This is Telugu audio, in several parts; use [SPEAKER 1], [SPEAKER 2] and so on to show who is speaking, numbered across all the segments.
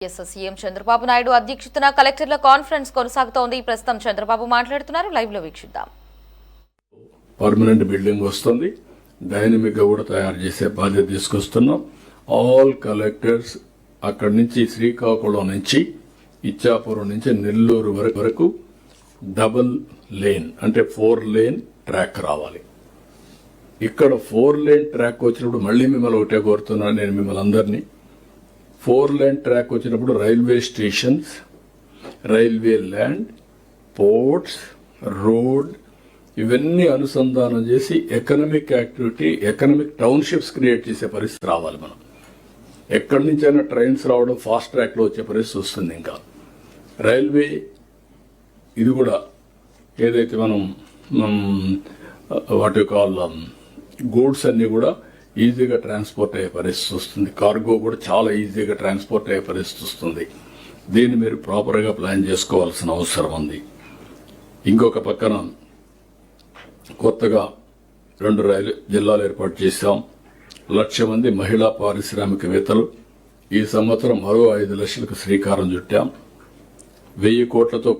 [SPEAKER 1] సీఎం చంద్రబాబు నాయుడు అధ్యక్షతన కలెక్టర్ల కాన్ఫరెన్స్ కొనసాగుతోంది. ప్రస్తుతం చంద్రబాబు మాట్లాడుతున్నారు. లైవ్ లో వీక్షిద్దాం.
[SPEAKER 2] పర్మనెంట్ బిల్డింగ్ వస్తుంది, డైనమిక్ గా కూడా తయారు చేసే బాధ్యత తీసుకొస్తున్నాం. ఆల్ కలెక్టర్స్ అక్కడి నుంచి శ్రీకాకుళం నుంచి ఇచ్చాపురం నుంచి నెల్లూరు వరకు డబుల్ లేన్ అంటే 4 లేన్ ట్రాక్ రావాలి. ఇక్కడ 4 లేన్ ట్రాక్ వచ్చినప్పుడు మళ్లీ మిమ్మల్ని ఒకటే కోరుతున్నాను నేను మిమ్మల్ని అందరినీ. 4 లేన్ ట్రాక్ వచ్చినప్పుడు railway stations, railway land, ports, road ఇవన్నీ అనుసంధానం చేసి economic activity, economic townships create చేసే పరిస్థితి రావాలి. మనం ఎక్కడి నుంచైనా ట్రైన్స్ రావడం ఫాస్ట్ ట్రాక్ లో వచ్చే పరిస్థితి వస్తుంది. ఇంకా రైల్వే ఇది కూడా ఏదైతే మనం వాటి కాల్ గూడ్స్ అన్ని కూడా ఈజీగా ట్రాన్స్పోర్ట్ అయ్యే పరిస్థితి వస్తుంది. కార్గో కూడా చాలా ఈజీగా ట్రాన్స్పోర్ట్ అయ్యే పరిస్థితి వస్తుంది. దీన్ని మీరు ప్రాపర్ గా ప్లాన్ చేసుకోవాల్సిన అవసరం ఉంది. ఇంకొక పక్కన కొత్తగా 2 రైలు జిల్లాలు ఏర్పాటు చేశాం. 1,00,000 మంది మహిళా పారిశ్రామికవేత్తలు. ఈ సంవత్సరం మరో 5 లక్షలకు శ్రీకారం చుట్టాం. 1000 కోట్లతో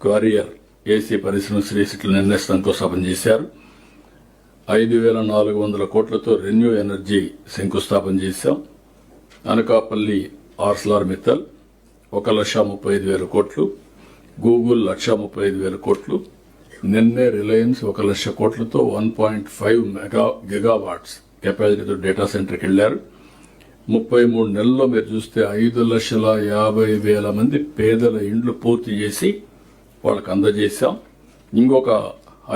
[SPEAKER 2] క్వారియర్ ఏసీ పరిశ్రమ శ్రీశక్తులు నిన్న శంకుస్థాపన చేశారు. 5,400 కోట్లతో రెన్యూ ఎనర్జీ శంకుస్థాపన చేశాం. అనకాపల్లి ఆర్సలార్ మిత్తల్ 1,35,000 కోట్లు, గూగుల్ 1,35,000 కోట్లు, నిన్నే రిలయన్స్ 1,00,000 కోట్లతో 1.5 గిగావాట్స్ కెపాసిటీతో డేటా సెంటర్కి వెళ్లారు. 33 నెలల్లో మీరు చూస్తే 5,50,000 మంది పేదల ఇండ్లు పూర్తి చేసి వాళ్ళకు అందజేశాం. ఇంకొక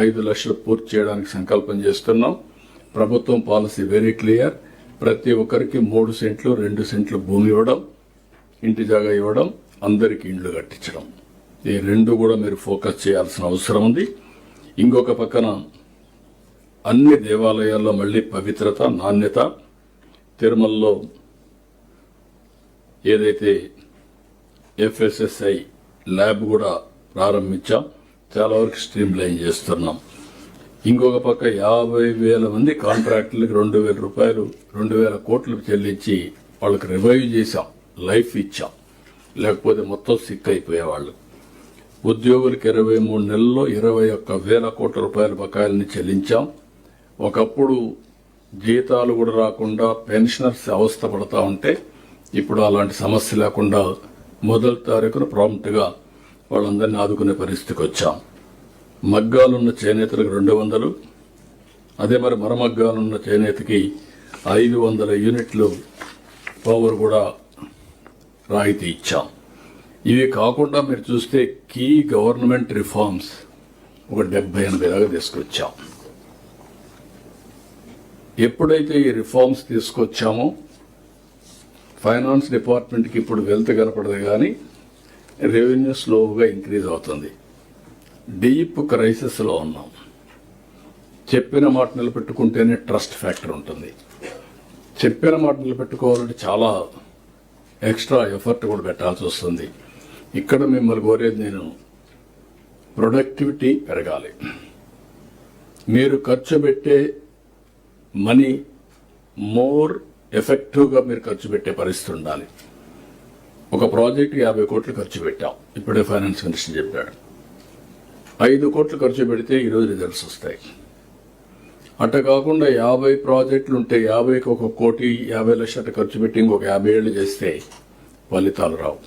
[SPEAKER 2] 5 లక్షలు పూర్తి చేయడానికి సంకల్పం చేస్తున్నాం. ప్రభుత్వం పాలసీ వెరీ క్లియర్. ప్రతి ఒక్కరికి 3 సెంట్లు 2 సెంట్లు భూమి ఇవ్వడం, ఇంటి జాగా ఇవ్వడం, అందరికి ఇండ్లు కట్టించడం. ఈ 2 కూడా మీరు ఫోకస్ చేయాల్సిన అవసరం ఉంది. ఇంకొక పక్కన అన్ని దేవాలయాల్లో మళ్లీ పవిత్రత, నాణ్యత. తిరుమలలో ఏదైతే FSSI ల్యాబ్ కూడా ప్రారంభించాం. చాలా వరకు స్ట్రీమ్ లైన్ చేస్తున్నాం. ఇంకొక పక్క 50,000 మంది కాంట్రాక్టులకు 2,000 రూపాయలు 2,000 కోట్లు చెల్లించి వాళ్ళకి రివైవ్ చేశాం, లైఫ్ ఇచ్చాం. లేకపోతే మొత్తం సిక్ అయిపోయేవాళ్ళు. ఉద్యోగులకు 23 నెలల్లో 21,000 కోట్ల రూపాయల బకాయిల్ని చెల్లించాం. ఒకప్పుడు జీతాలు కూడా రాకుండా పెన్షనర్స్ అవస్థ పడతా ఉంటే ఇప్పుడు అలాంటి సమస్య లేకుండా 1వ తారీఖున ప్రాంప్ట్ గా వాళ్ళందరినీ ఆదుకునే పరిస్థితికి వచ్చాం. మగ్గాలున్న చేనేతలకు 200, అదే మరి మరమగ్గాలున్న చేనేతకి 500 యూనిట్లు పవర్ కూడా రాయితీ ఇచ్చాం. ఇవి కాకుండా మీరు చూస్తే కీ గవర్నమెంట్ రిఫార్మ్స్ ఒక 70-80 దాకా తీసుకొచ్చాం. ఎప్పుడైతే ఈ రిఫార్మ్స్ తీసుకొచ్చామో ఫైనాన్స్ డిపార్ట్మెంట్కి ఇప్పుడు వెల్త్ కనపడదు, కానీ రెవెన్యూ స్లోగా ఇంక్రీజ్ అవుతుంది. డీప్ క్రైసిస్ లో ఉన్నాం. చెప్పిన మాట నిలబెట్టుకుంటేనే ట్రస్ట్ ఫ్యాక్టర్ ఉంటుంది. చెప్పిన మాట నిలబెట్టుకోవాలంటే చాలా ఎక్స్ట్రా ఎఫర్ట్ కూడా పెట్టాల్సి వస్తుంది. ఇక్కడ మిమ్మల్ని కోరేది నేను, ప్రొడక్టివిటీ పెరగాలి. మీరు ఖర్చు పెట్టే మనీ మోర్ ఎఫెక్టివ్ గా మీరు ఖర్చు పెట్టే పరిస్థితి ఉండాలి. ఒక ప్రాజెక్ట్ 50 కోట్లు ఖర్చు పెట్టాం. ఇప్పుడే ఫైనాన్స్ మినిస్టర్ చెప్పాడు. 5 కోట్లు ఖర్చు పెడితే ఈరోజు రిజల్ట్స్ వస్తాయి. అట్ట కాకుండా 50 ప్రాజెక్టులు ఉంటే 50కి 1 కోటి 50 లక్షలు ఖర్చు పెట్టి ఇంకొక 50 ఏళ్లు చేస్తే ఫలితాలు రావు.